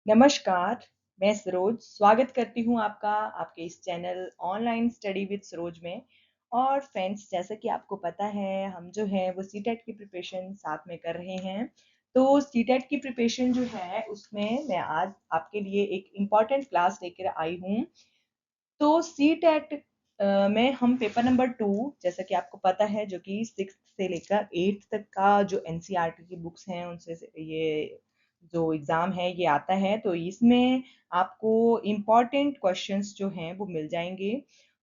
नमस्कार, मैं सरोज स्वागत करती हूँ आपका आपके इस channel online study with Saroj में। और फ्रेंड्स, जैसा कि आपको पता है, हम जो है वो सीटेट की प्रिपरेशन साथ में कर रहे हैं। तो सीटेट की प्रिपरेशन जो है उसमें मैं आज आपके लिए एक इम्पॉर्टेंट क्लास लेकर आई हूँ। तो सीटेट में हम पेपर नंबर 2, जैसा कि आपको पता है, जो कि 6th से लेकर 8th तक का जो एनसीईआरटी की बुक्स हैं उनसे ये जो एग्ज़ाम है ये आता है। तो इसमें आपको इम्पॉर्टेंट क्वेश्चंस जो हैं वो मिल जाएँगे।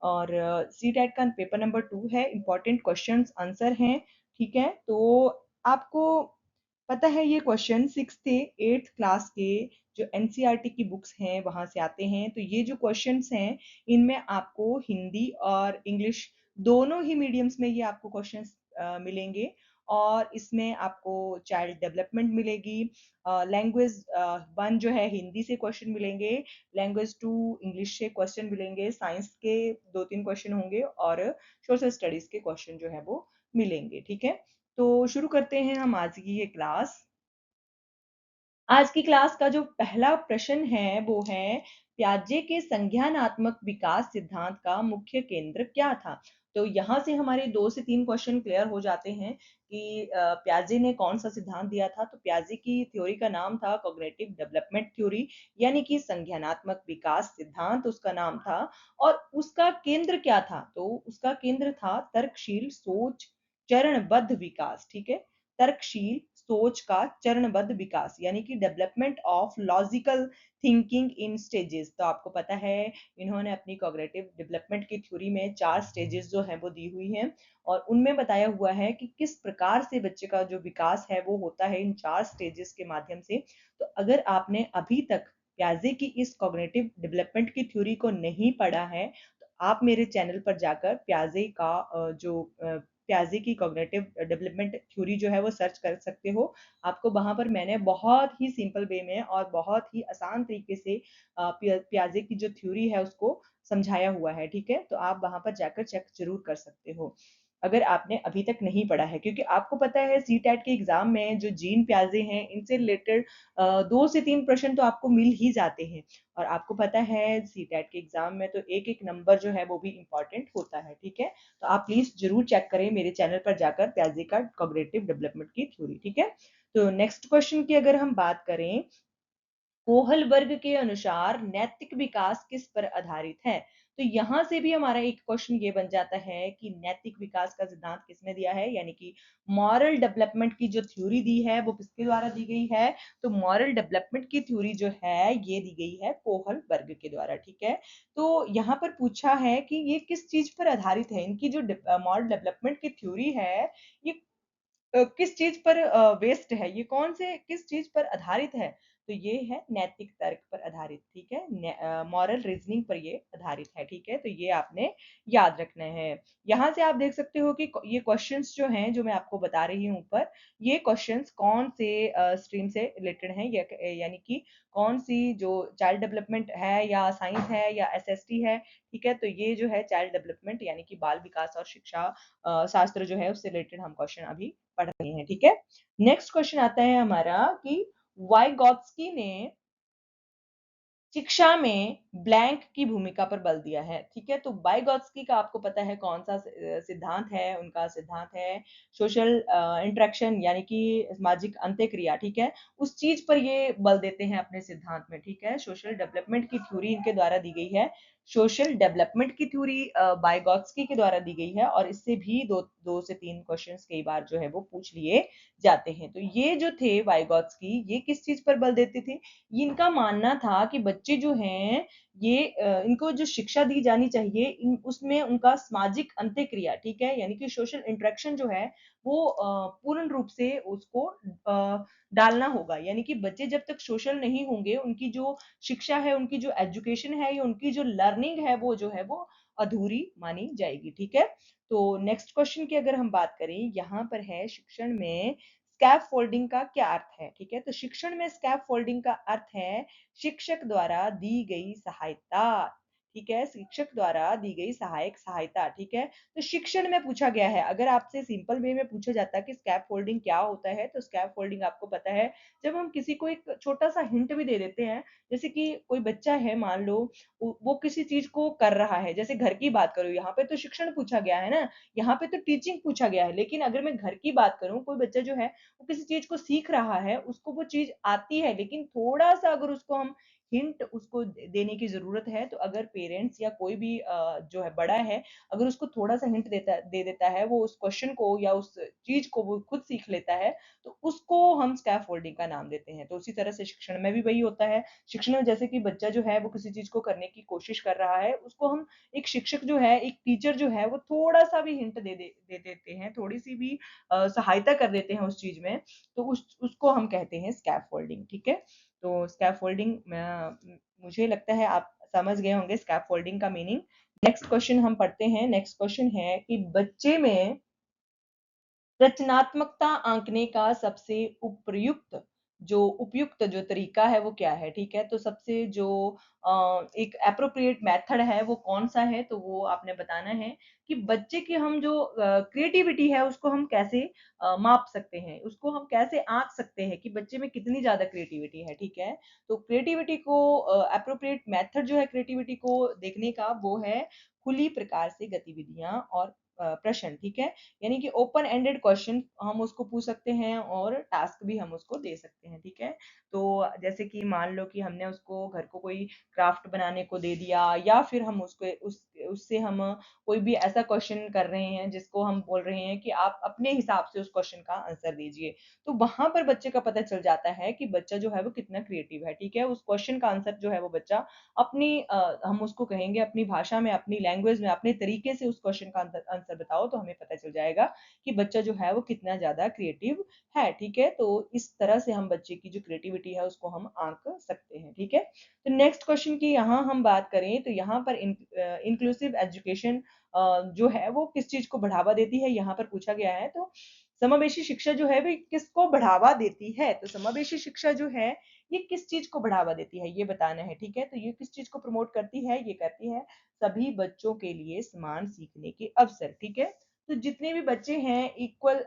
और सीटेट का पेपर नंबर 2 है, इम्पॉर्टेंट क्वेश्चंस आंसर हैं, ठीक है? तो आपको पता है ये क्वेश्चन 6th से 8th क्लास के जो एनसीईआरटी की बुक्स हैं वहाँ से आते हैं। तो ये जो क्वेश्चंस हैं इनमें आपको हिंदी और इंग्लिश दोनों ही मीडियम्स में ये आपको क्वेश्चंस मिलेंगे। और इसमें आपको चाइल्ड डेवलपमेंट मिलेगी, लैंग्वेज 1 जो है हिंदी से क्वेश्चन मिलेंगे, लैंग्वेज 2 इंग्लिश से क्वेश्चन मिलेंगे, साइंस के 2-3 क्वेश्चन होंगे और सोशल स्टडीज के क्वेश्चन जो है वो मिलेंगे, ठीक है? तो शुरू करते हैं हम आज की ये क्लास। आज की क्लास का जो पहला प्रश्न है वो है, प्याजे के संज्ञानात्मक विकास सिद्धांत का मुख्य केंद्र क्या था? तो यहाँ से हमारे 2 से 3 क्वेश्चन क्लियर हो जाते हैं कि प्याजे ने कौन सा सिद्धांत दिया था। तो प्याजे की थ्योरी का नाम था कॉग्निटिव डेवलपमेंट थ्योरी, यानी कि संज्ञानात्मक विकास सिद्धांत उसका नाम था। और उसका केंद्र क्या था? तो उसका केंद्र था तर्कशील सोच चरणबद्ध विकास, ठीक है? तर्कशील सोच का चरणबद्ध विकास, यानी कि development of logical thinking in stages. तो आपको पता है इन्होंने अपनी कॉग्निटिव डेवलपमेंट की थ्योरी में 4 स्टेजेस जो हैं वो दी हुई हैं। और उनमें बताया हुआ है कि किस प्रकार से बच्चे का जो विकास है वो होता है इन 4 स्टेजेस के माध्यम से। तो अगर आपने अभी तक प्याजे की इस कॉग्निटिव डेवलपमेंट की थ्योरी को नहीं पढ़ा है, तो आप मेरे चैनल पर जाकर प्याजे का प्याजे की कॉग्निटिव डेवलपमेंट थ्योरी जो है वो सर्च कर सकते हो। आपको वहाँ पर मैंने बहुत ही सिंपल वे में और बहुत ही आसान तरीके से प्याजे की जो थ्योरी है उसको समझाया हुआ है, ठीक है? तो आप वहाँ पर जाकर चेक ज़रूर कर सकते हो, अगर आपने अभी तक नहीं पढ़ा है। क्योंकि आपको पता है सीटेट के एग्ज़ाम में जो जीन प्याजे हैं इनसे रिलेटेड 2 से 3 प्रश्न तो आपको मिल ही जाते हैं। और आपको पता है सीटेट के एग्ज़ाम में तो एक-एक नंबर जो है वो भी इम्पोर्टेंट होता है, ठीक है? तो आप प्लीज़ ज़रूर चेक करें मेरे चैनल पर जाकर प्याजे का कॉग्निटिव डेवलपमेंट की थ्योरी, ठीक है? तो नेक्स्ट क्वेश्चन की अगर हम बात करें, कोहल वर्ग के अनुसार नैतिक विकास किस पर आधारित है? तो यहाँ से भी हमारा एक क्वेश्चन ये बन जाता है कि नैतिक विकास का सिद्धांत किसने दिया है, यानी कि मॉरल डेवलपमेंट की जो थ्योरी दी है वो किसके द्वारा दी गई है? तो मॉरल डेवलपमेंट की थ्योरी जो है ये दी गई है कोहल वर्ग के द्वारा, ठीक है? तो यहाँ पर पूछा है कि ये किस चीज पर आधारित है, इनकी जो मॉरल डेवलपमेंट की थ्योरी है ये किस चीज पर बेस्ड है, ये कौन से किस चीज पर आधारित है? तो ये है नैतिक तर्क पर आधारित, ठीक है? मॉरल रीजनिंग पर ये आधारित है, ठीक है? तो ये आपने याद रखना है। यहाँ से आप देख सकते हो कि ये क्वेश्चंस जो हैं जो मैं आपको बता रही हूँ ऊपर, ये क्वेश्चंस कौन से स्ट्रीम से रिलेटेड हैं, यानी कि कौन सी जो चाइल्ड डेवलपमेंट है या साइंस है या एसएसटी है, ठीक है? तो ये जो है चाइल्ड डेवलपमेंट यानी कि बाल विकास और शिक्षा शास्त्र जो है उससे रिलेटेड हम क्वेश्चन अभी पढ़ रहे हैं, ठीक है? नेक्स्ट क्वेश्चन आता है हमारा कि वाइगॉत्स्की ने शिक्षा में ब्लैंक की भूमिका पर बल दिया है, ठीक है? तो वाइगॉत्स्की का आपको पता है कौन सा सिद्धांत है? उनका सिद्धांत है सोशल इंटरेक्शन, यानी कि सामाजिक अंत्यक्रिया, ठीक है? उस चीज पर ये बल देते हैं अपने सिद्धांत में, ठीक है? सोशल डेवलपमेंट की थ्योरी इनके द्वारा दी गई है। सोशल डेवलपमेंट की थ्योरी वाइगॉत्स्की के द्वारा दी गई है और इससे भी दो से तीन क्वेश्चंस कई बार जो है वो पूछ लिए जाते हैं। तो ये जो थे वाइगॉत्स्की, ये किस चीज पर बल देते थे? इनका मानना था कि बच्चे जो हैं ये इनको जो शिक्षा दी जानी चाहिए उसमें उनका सामाजिक अंत्यक्रिया, ठीक है, यानी कि सोशल इंटरेक्शन जो है वो पूर्ण रूप से उसको डालना होगा। यानी कि बच्चे जब तक सोशल नहीं होंगे उनकी जो शिक्षा है, उनकी जो एजुकेशन है या उनकी जो लर्निंग है वो जो है वो अधूरी मानी जाएगी, ठीक है? तो नेक्स्ट क्वेश्चन की अगर हम बात करें, यहाँ पर है शिक्षण में स्कैफ फोल्डिंग का क्या अर्थ है, ठीक है? तो शिक्षण में स्कैफ फोल्डिंग का अर्थ है शिक्षक द्वारा दी गई सहायता, ठीक है, शिक्षक द्वारा दी गई सहायक सहायता, ठीक है। तो शिक्षण में पूछा गया है। अगर आपसे सिंपल वे में पूछा जाता कि स्कैप फोल्डिंग क्या होता है, तो स्कैप फोल्डिंग आपको पता है, जब हम किसी को एक छोटा-सा हिंट भी दे देते हैं, जैसे कि कोई बच्चा है मान लो, वो किसी चीज़ को कर रहा है, जैसे घर की बात करूँ, यहाँ पे तो शिक्षण पूछा गया है ना, यहाँ पे तो टीचिंग पूछा गया है। लेकिन अगर मैं घर की बात करूँ, कोई बच्चा जो है, वो किसी चीज़ को सीख रहा है, उसको वो चीज़ आती है, लेकिन थोड़ा-सा अगर उसको हम हिंट उसको देने की ज़रूरत है, तो अगर पेरेंट्स या कोई भी जो है बड़ा है, अगर उसको थोड़ा-सा हिंट दे देता है, वो उस क्वेश्चन को या उस चीज़ को वो खुद सीख लेता है, तो उसको हम स्कैफोल्डिंग का नाम देते हैं। तो उसी तरह से शिक्षण में भी वही होता है। शिक्षण में जैसे कि बच्चा जो है वो किसी चीज़ को करने की कोशिश कर रहा है, उसको हम एक शिक्षक जो है, एक टीचर जो है, वो थोड़ा-सा भी हिंट दे देते हैं, थोड़ी-सी भी सहायता कर देते हैं उस चीज़ में, तो उसको हम कहते हैं स्कैफोल्डिंग, ठीक है? तो स्कैफोल्डिंग मुझे लगता है आप समझ गए होंगे स्कैफोल्डिंग का मीनिंग। नेक्स्ट क्वेश्चन हम पढ़ते हैं। नेक्स्ट क्वेश्चन है कि बच्चे में रचनात्मकता आंकने का सबसे उपयुक्त जो तरीका है वो क्या है, ठीक है? तो सबसे जो एक एप्रोप्रिएट मेथड है वो कौन-सा है, तो वो आपने बताना है कि बच्चे की हम जो क्रिएटिविटी है उसको हम कैसे माप सकते हैं, उसको हम कैसे आँक सकते हैं कि बच्चे में कितनी ज़्यादा क्रिएटिविटी है, ठीक है? तो क्रिएटिविटी को एप्रोप्रिएट मेथड जो है क्रिएटिविटी को देखने का वो है खुली प्रकार से गतिविधियाँ और प्रश्न, ठीक है? यानी कि ओपन एंडेड क्वेश्चन हम उसको पूछ सकते हैं और टास्क भी हम उसको दे सकते हैं, ठीक है? तो जैसे कि मान लो कि हमने उसको घर को कोई क्राफ्ट बनाने को दे दिया या फिर हम उसको उससे हम कोई भी ऐसा क्वेश्चन कर रहे हैं जिसको हम बोल रहे हैं कि आप अपने हिसाब से उस क्वेश्चन का आंसर दीजिए। तो वहाँ पर बच्चे का पता चल जाता है कि बच्चा जो है वो कितना क्रिएटिव है, ठीक है? उस क्वेश्चन का आंसर जो है वो बच्चा अपनी हम उसको कहेंगे अपनी भाषा में, अपनी लैंग्वेज में, अपने तरीके से उस क्वेश्चन का आंसर बताओ तो हमें पता चल जाएगा कि बच्चा जो है वो कितना ज़्यादा क्रिएटिव है, ठीक है? तो इस तरह से हम बच्चे की जो क्रिएटिविटी है उसको हम आँक सकते हैं, ठीक है? तो नेक्स्ट क्वेश्चन की यहाँ हम बात करें तो यहाँ पर इंक्लूसिव एजुकेशन जो है वो किस चीज़ को बढ़ावा देती है, यहाँ पर पूछा गया है। तो समावेशी शिक्षा जो है वो किसको बढ़ावा देती है? तो समावेशी शिक्षा जो है ये किस चीज को बढ़ावा देती है ये बताना है, ठीक है? तो ये किस चीज को प्रमोट करती है, ये करती है सभी बच्चों के लिए समान सीखने के अवसर, ठीक है? तो जितने भी बच्चे हैं इक्वल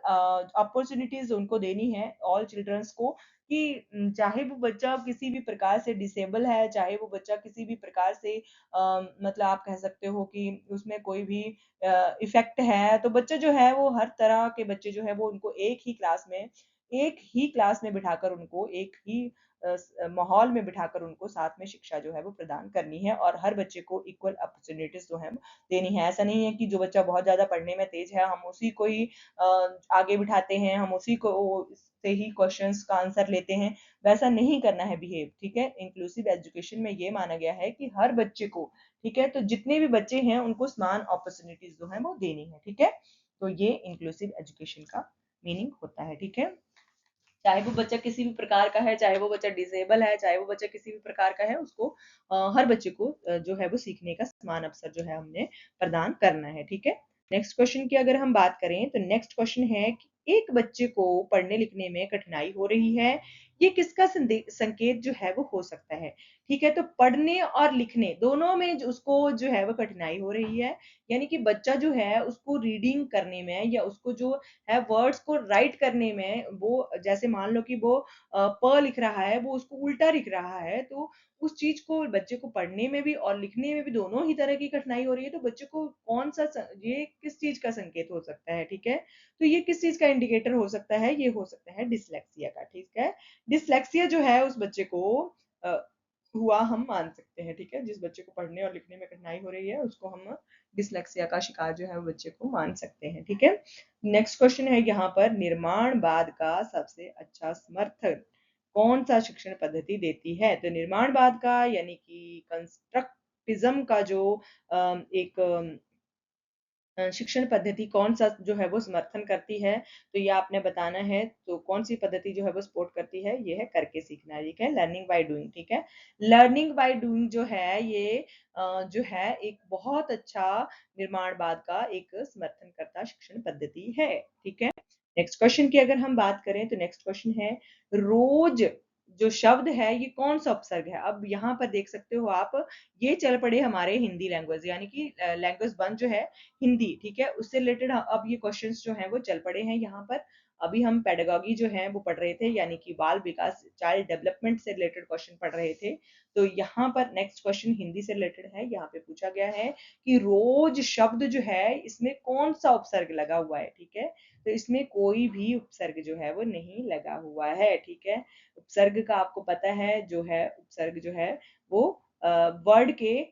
अपॉर्चुनिटीज उनको देनी है ऑल चिल्ड्रंस को कि चाहे वो बच्चा किसी भी प्रकार से डिसेबल है, चाहे वो बच्चा किसी भी प्रकार से मतलब आप कह सकते हो कि उसमें कोई भी इफेक्ट है, तो बच्चा जो है वो हर तरह के बच्चे जो है वो उनको एक ही क्लास में बिठाकर उनको एक ही माहौल में बिठाकर उनको साथ में शिक्षा जो है वो प्रदान करनी है और हर बच्चे को इक्वल अपॉर्चुनिटीज जो है देनी है। ऐसा नहीं है कि जो बच्चा बहुत ज़्यादा पढ़ने में तेज है हम उसी को ही आगे बिठाते हैं, हम उसी को से ही क्वेश्चंस का आंसर लेते हैं, वैसा नहीं करना है बिहेव, ठीक है? इंक्लूसिव एजुकेशन में ये माना गया है कि हर बच्चे को, ठीक है? तो जितने भी बच्चे हैं उनको समान अपॉर्चुनिटीज जो है वो देनी है, ठीक है? तो ये इंक्लूसिव एजुकेशन का मीनिंग होता है, ठीक है? चाहे वो बच्चा किसी भी प्रकार का है, चाहे वो बच्चा डिसेबल है, चाहे वो बच्चा किसी भी प्रकार का है, उसको हर बच्चे को जो है वो सीखने का समान अवसर जो है हमने प्रदान करना है, ठीक है? नेक्स्ट क्वेश्चन की अगर हम बात करें तो नेक्स्ट क्वेश्चन है कि एक बच्चे को पढ़ने लिखने में कठिनाई हो रही है, ये किसका संकेत जो है वो हो सकता है, ठीक है? तो पढ़ने और लिखने दोनों में उसको जो है वो कठिनाई हो रही है, यानी कि बच्चा जो है उसको रीडिंग करने में या उसको जो है वर्ड्स को राइट करने में वो जैसे मान लो कि वो प लिख रहा है वो उसको उल्टा लिख रहा है, तो उस चीज को बच्चे को पढ़ने में भी और लिखने में भी दोनों ही तरह की कठिनाई हो रही है, तो बच्चे को ये किस चीज का संकेत हो सकता है, ठीक है? तो ये किस चीज का इंडिकेटर हो सकता है, ये हो सकता है डिसलेक्सिया का, ठीक है? डिसलेक्सिया जो है उस बच्चे को अ, हुआ हम मान सकते हैं, ठीक है? जिस बच्चे को पढ़ने और लिखने में कठिनाई हो रही है उसको हम डिसलेक्सिया का शिकार जो है वो बच्चे को मान सकते हैं, ठीक है? नेक्स्ट क्वेश्चन है यहाँ पर निर्माणवाद का सबसे अच्छा समर्थन कौन सा शिक्षण पद्धति देती है? तो निर्माणवाद का यानी कि कंस्ट्रक्टिज्म का जो एक शिक्षण पद्धति कौन सा जो है वो समर्थन करती है, तो ये आपने बताना है। तो कौन सी पद्धति जो है वो सपोर्ट करती है, ये है करके सीखना, ठीक है? लर्निंग बाय डूइंग, ठीक है? लर्निंग बाय डूइंग जो है ये जो है एक बहुत अच्छा निर्माणवाद का एक समर्थन करता शिक्षण पद्धति है, ठीक है? नेक्स्ट क्वेश्चन की अगर हम बात करें तो नेक्स्ट क्वेश्चन है रोज जो शब्द है ये कौन सा उपसर्ग है। अब यहाँ पर देख सकते हो आप, ये चल पड़े हमारे हिंदी लैंग्वेज, यानी कि लैंग्वेज वन जो है हिंदी, ठीक है, उससे रिलेटेड अब ये क्वेश्चंस जो हैं वो चल पड़े हैं यहाँ पर। अभी हम पेडागॉजी जो है वो पढ़ रहे थे, यानी कि बाल विकास, चाइल्ड डेवलपमेंट से रिलेटेड क्वेश्चन पढ़ रहे थे। तो यहाँ पर नेक्स्ट क्वेश्चन हिंदी से रिलेटेड है। यहाँ पे पूछा गया है कि रोज शब्द जो है इसमें कौन सा उपसर्ग लगा हुआ है, ठीक है। तो इसमें कोई भी उपसर्ग जो है वो नहीं लगा हुआ है, ठीक है। उपसर्ग का आपको पता है जो है, उपसर्ग जो है वो वर्ड के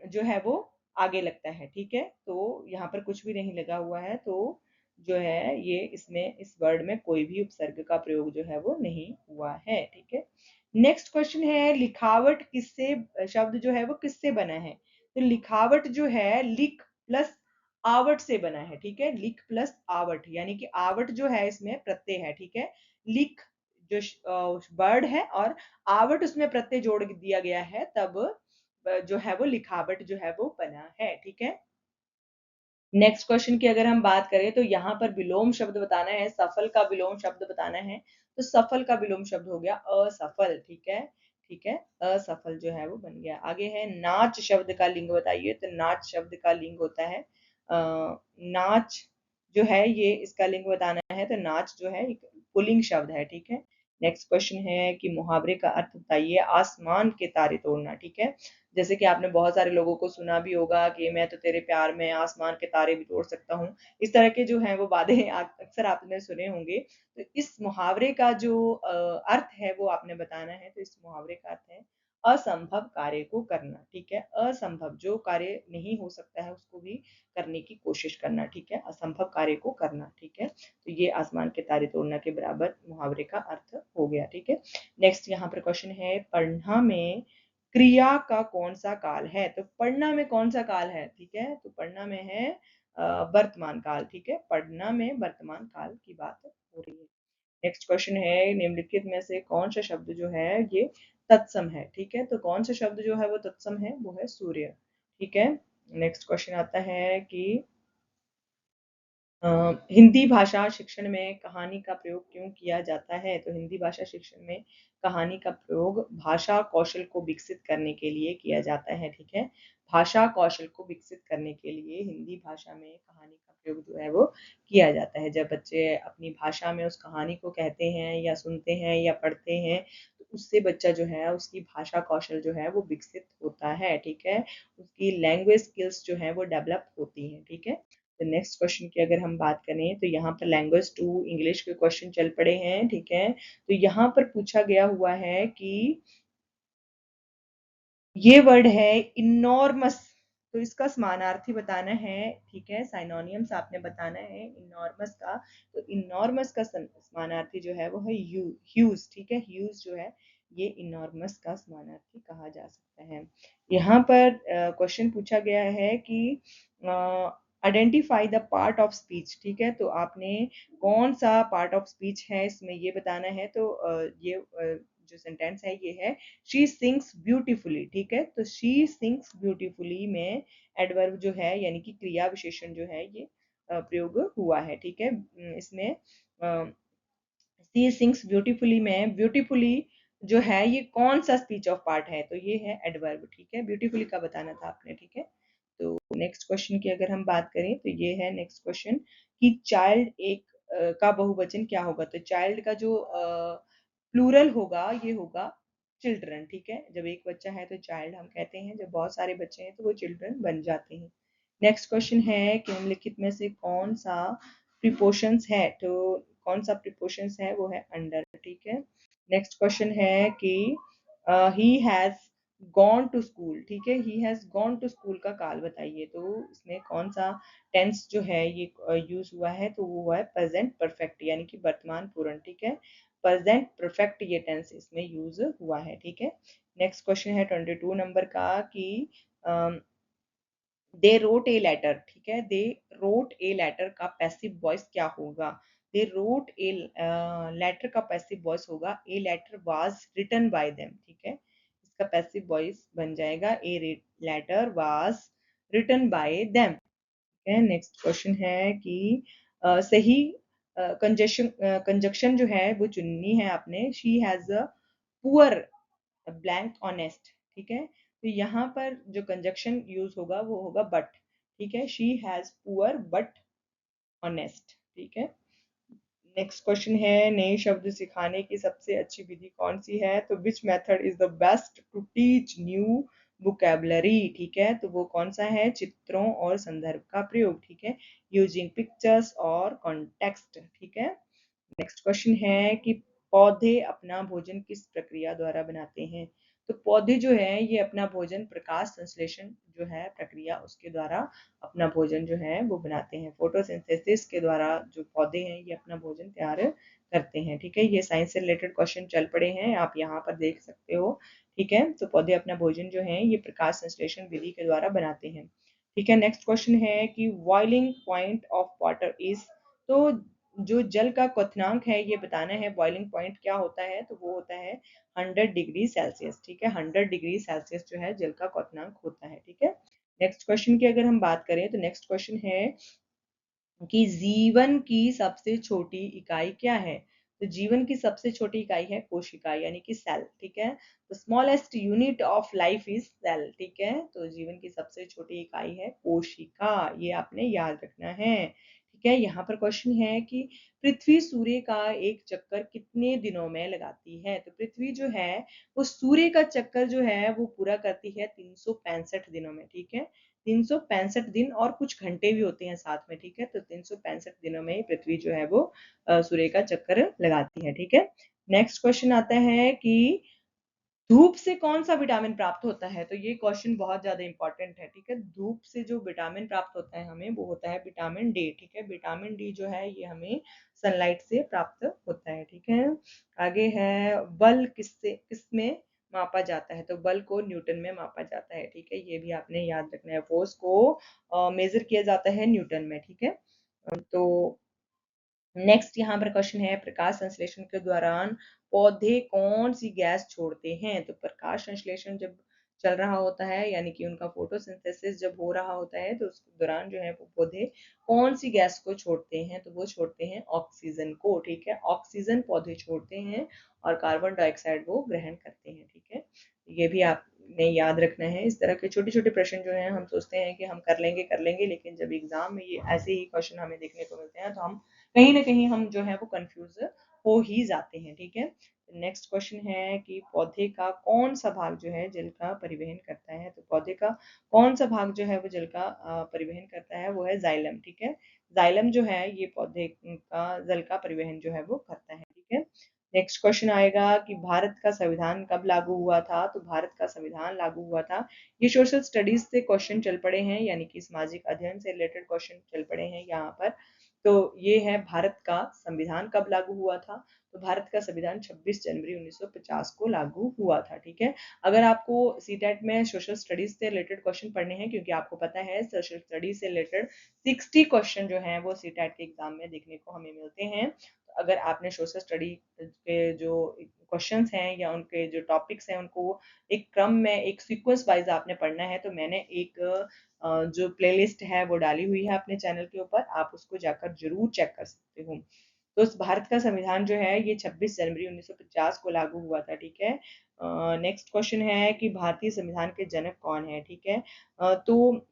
जो है वो आगे लगता है, ठीक है। तो यहाँ पर कुछ भी नहीं लगा हुआ है, तो जो है ये इसमें इस वर्ड में कोई भी उपसर्ग का प्रयोग जो है वो नहीं हुआ है, ठीक है। नेक्स्ट क्वेश्चन है, लिखावट किससे, शब्द जो है वो किससे बना है। तो लिखावट जो है लिख प्लस आवट से बना है, ठीक है। लिख प्लस आवट, यानी कि आवट जो है इसमें प्रत्यय है, ठीक है। लिख जो वर्ड है और आवट उसमें प्रत्यय जोड़ दिया गया है, तब जो है वो लिखावट जो है वो बना है, ठीक है। नेक्स्ट क्वेश्चन की अगर हम बात करें तो यहाँ पर विलोम शब्द बताना है, सफल का विलोम शब्द बताना है। तो सफल का विलोम शब्द हो गया असफल, ठीक है। ठीक है, असफल जो है वो बन गया। आगे है नाच शब्द का लिंग बताइए। तो नाच शब्द का लिंग होता है नाच जो है ये इसका लिंग बताना है, तो नाच जो है एक पुल्लिंग शब्द है, ठीक है। नेक्स्ट क्वेश्चन है कि मुहावरे का अर्थ बताइए। आसमान के तारे तोड़ना, ठीक है। जैसे कि आपने बहुत सारे लोगों को सुना भी होगा कि मैं तो तेरे प्यार में आसमान के तारे भी तोड़ सकता हूँ। इस तरह के जो हैं वो वादे अक्सर आपने सुने होंगे। तो इस मुहावरे का जो अर्थ है वो आपने बताना है। तो इस मुहावरे का अर्थ है असंभव कार्य को करना, ठीक है। असंभव जो कार्य नहीं हो सकता है उसको भी करने की कोशिश करना, ठीक है। असंभव कार्य को करना, ठीक है। तो ये आसमान के तारे तोड़ना के बराबर मुहावरे का अर्थ हो गया, ठीक है। नेक्स्ट यहाँ पर क्वेश्चन है, पढ़ना में क्रिया का कौन सा काल है। तो पढ़ना में कौन सा काल है, ठीक है। तो पढ़ना में है वर्तमान काल, ठीक है। पढ़ना में वर्तमान काल की बात हो रही है। नेक्स्ट क्वेश्चन है, निम्नलिखित में से कौन सा शब्द जो है ये तत्सम है, ठीक है। तो कौन सा शब्द जो है वो तत्सम है, वो है सूर्य, ठीक है। नेक्स्ट क्वेश्चन आता है कि हिंदी भाषा शिक्षण में कहानी का प्रयोग क्यों किया जाता है। तो हिंदी भाषा शिक्षण में कहानी का प्रयोग भाषा कौशल को विकसित करने के लिए किया जाता है, ठीक है। भाषा कौशल को विकसित करने के लिए हिंदी भाषा में कहानी का प्रयोग जो है वो किया जाता है। जब बच्चे अपनी भाषा में उस कहानी को कहते हैं या सुनते हैं या पढ़ते हैं, तो उससे बच्चा जो है उसकी भाषा कौशल जो है वो विकसित होता है, ठीक है। उसकी लैंग्वेज स्किल्स जो है वो डेवलप होती हैं, ठीक है। तो नेक्स्ट क्वेश्चन की अगर हम बात करें तो यहाँ पर लैंग्वेज टू इंग्लिश के क्वेश्चन चल पड़े हैं, ठीक है। तो यहाँ पर पूछा गया हुआ है कि ये वर्ड है इनॉर्मस, तो इसका समानार्थी बताना है, ठीक है। साइनोनियम्स आपने बताना है इनॉर्मस का। तो इनॉर्मस का समानार्थी जो है वो है ह्यूज, ठीक है। ह्यूज जो है ये इनॉर्मस का समानार्थी कहा जा सकता है। यहाँ पर क्वेश्चन पूछा गया है कि identify the part of speech, ठीक है। तो आपने कौन सा पार्ट ऑफ स्पीच है इसमें ये बताना है। तो ये जो सेंटेंस है ये है शी सिंग्स ब्यूटीफुली, ठीक है। तो शी सिंग्स ब्यूटीफुली में एडवर्ब जो है यानी कि क्रिया विशेषण जो है ये प्रयोग हुआ है, ठीक है। इसमें शी सिंग्स ब्यूटीफुली में ब्यूटीफुली जो है ये कौन सा स्पीच ऑफ पार्ट है। तो ये है एडवर्ब, ठीक है। ब्यूटीफुली का बताना था आपने, ठीक है। तो नेक्स्ट क्वेश्चन की अगर हम बात करें तो ये है नेक्स्ट क्वेश्चन कि चाइल्ड एक का बहुवचन क्या होगा। तो चाइल्ड का जो प्लूरल होगा ये होगा चिल्ड्रन, ठीक है। जब एक बच्चा है तो चाइल्ड हम कहते हैं, जब बहुत सारे बच्चे हैं तो वो चिल्ड्रन बन जाते हैं। नेक्स्ट क्वेश्चन है कि निम्नलिखित में से कौन सा प्रीपोशंस है। तो कौन सा प्रीपोशंस है वो है अंडर, ठीक है। नेक्स्ट क्वेश्चन है कि he has gone to school, ठीक है। He has gone to school का काल बताइए। तो इसमें कौन सा टेंस जो है ये यूज हुआ है। तो वो हुआ है प्रेजेंट परफेक्ट, यानी कि वर्तमान पूर्ण, ठीक है। प्रेजेंट परफेक्ट ये टेंस इसमें यूज हुआ है, ठीक है। नेक्स्ट क्वेश्चन है 22 नंबर का कि दे रोट ए लेटर, ठीक है। दे रोट ए लेटर का पैसिव वॉइस क्या होगा। दे रोट ए लेटर का पैसिव वॉइस होगा a letter was written by them, ठीक है। इसका पैसिव वॉइस बन जाएगा a letter was written by them, ठीक है। नेक्स्ट क्वेश्चन है कि सही कंजक्शन जो है वो चुननी है आपने। She has poor, blank honest, ठीक है। तो यहाँ पर जो कंजक्शन यूज होगा वो होगा बट, ठीक है। She has poor but honest, ठीक है। नेक्स्ट क्वेश्चन है, नए शब्द सिखाने की सबसे अच्छी विधि कौन सी है? तो which method is the best to teach new vocabulary, ठीक है। तो वो कौन सा है? चित्रों और संदर्भ का प्रयोग, ठीक है। यूजिंग पिक्चर्स और कॉन्टेक्स्ट, ठीक है। नेक्स्ट क्वेश्चन है कि पौधे अपना भोजन किस प्रक्रिया द्वारा बनाते हैं? तो पौधे जो है ये अपना भोजन प्रकाश संश्लेषण जो है प्रक्रिया, उसके द्वारा अपना भोजन जो है वो बनाते हैं। फोटोसिंथेसिस के द्वारा जो पौधे हैं ये अपना भोजन तैयार करते हैं, ठीक है। ये साइंस से रिलेटेड क्वेश्चन चल पड़े हैं, आप यहाँ पर देख सकते हो, ठीक है। तो पौधे अपना भोजन जो है ये प्रकाश संश्लेषण विधि के द्वारा बनाते हैं, ठीक है। नेक्स्ट क्वेश्चन है कि boiling point of water is, तो जो जल का क्वथनांक है ये बताना है, बॉइलिंग पॉइंट क्या होता है? तो वो होता है 100 डिग्री सेल्सियस, ठीक है। 100 डिग्री सेल्सियस जो है जल का क्वथनांक होता है, ठीक है। नेक्स्ट क्वेश्चन की अगर हम बात करें तो नेक्स्ट क्वेश्चन है कि जीवन की सबसे छोटी इकाई क्या है? तो जीवन की सबसे छोटी इकाई है कोशिका यानी कि सेल, ठीक है। तो smallest unit of life is cell, ठीक है। तो जीवन की सबसे छोटी इकाई है कोशिका, ये आपने याद रखना है, ठीक है। यहाँ पर क्वेश्चन है कि पृथ्वी सूर्य का एक चक्कर कितने दिनों में लगाती है? तो पृथ्वी जो है वो सूर्य का चक्कर जो है वो पूरा करती है 365 दिनों में, ठीक है। 365 दिन और कुछ घंटे भी होते हैं साथ में, ठीक है। तो 365 दिनों में पृथ्वी जो है वो सूर्य का चक्कर लगाती है, ठीक है। नेक्स्ट क्वेश्चन आता है कि धूप से कौन सा विटामिन प्राप्त होता है? तो ये क्वेश्चन बहुत ज्यादा इंपॉर्टेंट है, ठीक है। धूप से जो विटामिन प्राप्त होता है हमें वो होता है विटामिन डी, ठीक है। विटामिन डी जो है ये हमें सनलाइट से प्राप्त होता है, ठीक है। आगे है, बल किससे किसमें मापा जाता है? तो बल को न्यूटन में मापा जाता है, ठीक है। ये भी आपने याद रखना है, फोर्स को मेजर किया जाता है न्यूटन में, ठीक है। तो नेक्स्ट यहाँ पर क्वेश्चन है, प्रकाश संश्लेषण के दौरान पौधे कौन सी गैस छोड़ते हैं? तो प्रकाश संश्लेषण जब चल रहा होता है यानी कि उनका फोटोसिंथेसिस जब हो रहा होता है तो उस दौरान जो है वो पौधे कौन सी गैस को छोड़ते हैं? तो वो छोड़ते हैं ऑक्सीजन को, ठीक है। ऑक्सीजन पौधे छोड़ते हैं और कार्बन डाइऑक्साइड वो ग्रहण करते हैं, ठीक है। ये भी आपने याद रखना है। इस तरह के छोटे छोटे प्रश्न जो है हम सोचते हैं कि हम कर लेंगे, लेकिन जब एग्जाम में ये ऐसे ही क्वेश्चन हमें देखने को मिलते हैं तो हम कहीं ना कहीं हम जो है वो कंफ्यूज हो ही जाते हैं, ठीक है। नेक्स्ट क्वेश्चन है कि पौधे का कौन सा भाग जो है जल का परिवहन करता है? तो पौधे का कौन सा भाग जो है वो जल का परिवहन करता है? वो है जाइलम, ठीक है। जाइलम जो है ये पौधे का जल का परिवहन जो है वो करता है, ठीक है। नेक्स्ट क्वेश्चन आएगा कि भारत का संविधान कब लागू हुआ था? तो भारत का संविधान लागू हुआ था, ये सोशल स्टडीज से क्वेश्चन चल पड़े हैं यानी कि सामाजिक अध्ययन से रिलेटेड क्वेश्चन चल पड़े हैं यहाँ पर। तो ये है भारत का संविधान कब लागू हुआ था? तो भारत का संविधान 26 जनवरी 1950 को लागू हुआ था, ठीक है। अगर आपको सीटेट में सोशल स्टडीज से रिलेटेड क्वेश्चन पढ़ने हैं, क्योंकि आपको पता है सोशल स्टडीज से रिलेटेड 60 क्वेश्चन जो हैं वो सीटेट के एग्जाम में देखने को हमें मिलते हैं। तो अगर आपने सोशल स्टडी के जो क्वेश्चंस हैं या उनके जो टॉपिक्स हैं उनको एक क्रम में एक सीक्वेंस वाइज आपने पढ़ना है, तो मैंने एक जो प्लेलिस्ट है वो डाली हुई है अपने चैनल के ऊपर, आप उसको जाकर जरूर चेक कर सकते हो। तो इस भारत का संविधान जो है ये 26 जनवरी 1950 को लागू हुआ था, ठीक है। नेक्स्ट क्वेश्चन है कि भारतीय संविधान के जनक कौन है? ठीक है। तो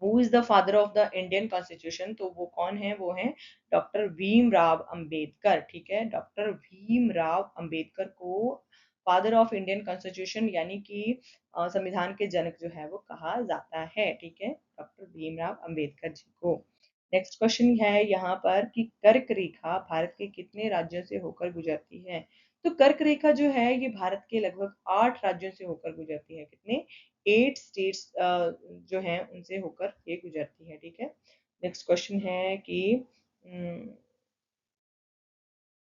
who is the father of the Indian constitution? तो वो कौन है? वो है डॉक्टर भीमराव अंबेडकर, ठीक है। डॉक्टर भीमराव अंबेडकर को फादर ऑफ इंडियन कॉन्स्टिट्यूशन यानी कि संविधान के जनक जो है वो कहा जाता है, ठीक है, डॉक्टर भीमराव अंबेडकर जी को। नेक्स्ट क्वेश्चन है यहाँ पर कि कर्क रेखा भारत के कितने राज्यों से होकर गुजरती है? तो कर्क रेखा जो है ये भारत के लगभग 8 राज्यों से होकर गुजरती है। कितने? 8 स्टेट्स जो हैं उनसे होकर ये गुजरती है, ठीक है। नेक्स्ट क्वेश्चन है कि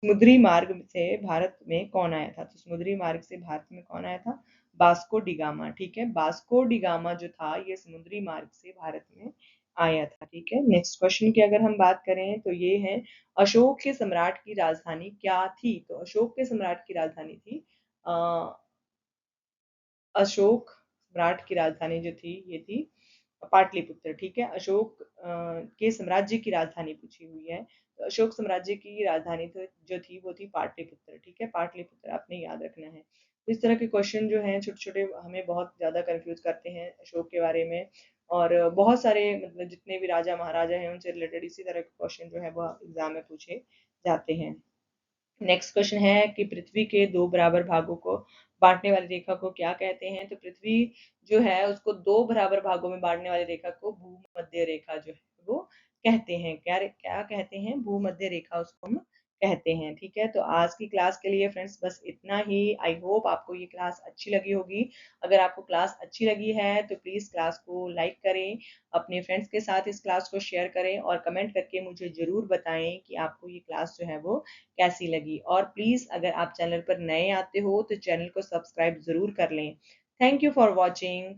समुद्री मार्ग से भारत में कौन आया था? तो समुद्री मार्ग से भारत में कौन आया था? बास्को डिगामा, ठीक है। बास्को डिगामा जो था ये समुद्री मार्ग से भारत में आया था, ठीक है। नेक्स्ट क्वेश्चन की अगर हम बात करें तो ये है, अशोक के सम्राट की राजधानी क्या थी? तो अशोक के सम्राट की राजधानी थी अशोक सम्राट की राजधानी जो थी ये थी पाटलिपुत्र, ठीक है। अशोक के साम्राज्य की राजधानी पूछी हुई है, अशोक साम्राज्य की राजधानी जो थी वो थी पाटलिपुत्र। ठीक है, पाटलिपुत्र आपने याद रखना है। तो इस तरह के क्वेश्चन जो हैं छोटे-छोटे हमें बहुत ज़्यादा कन्फ्यूज़ करते हैं अशोक के बारे में, और बहुत सारे मतलब जितने भी राजा महाराजा हैं उनसे रिलेटेड इसी तरह के क्वेश्चन जो है वो एग्जाम में पूछे जाते हैं। नेक्स्ट क्वेश्चन है कि पृथ्वी के दो बराबर भागों को बांटने वाली रेखा को क्या कहते हैं? तो पृथ्वी जो है उसको दो बराबर भागों में बांटने वाली रेखा को भूमध्य रेखा जो है वो कहते हैं। क्या कहते हैं? भूमध्य रेखा उसको हम कहते हैं। ठीक है, तो आज की क्लास के लिए फ्रेंड्स बस इतना ही। आई होप आपको ये क्लास अच्छी लगी होगी। अगर आपको क्लास अच्छी लगी है तो प्लीज़ क्लास को लाइक करें, अपने फ्रेंड्स के साथ इस क्लास को शेयर करें और कमेंट करके मुझे ज़रूर बताएं कि आपको ये क्लास जो है वो कैसी लगी। और प्लीज़ अगर आप चैनल पर नए आते हो तो चैनल को सब्सक्राइब ज़रूर कर लें। Thank you for watching.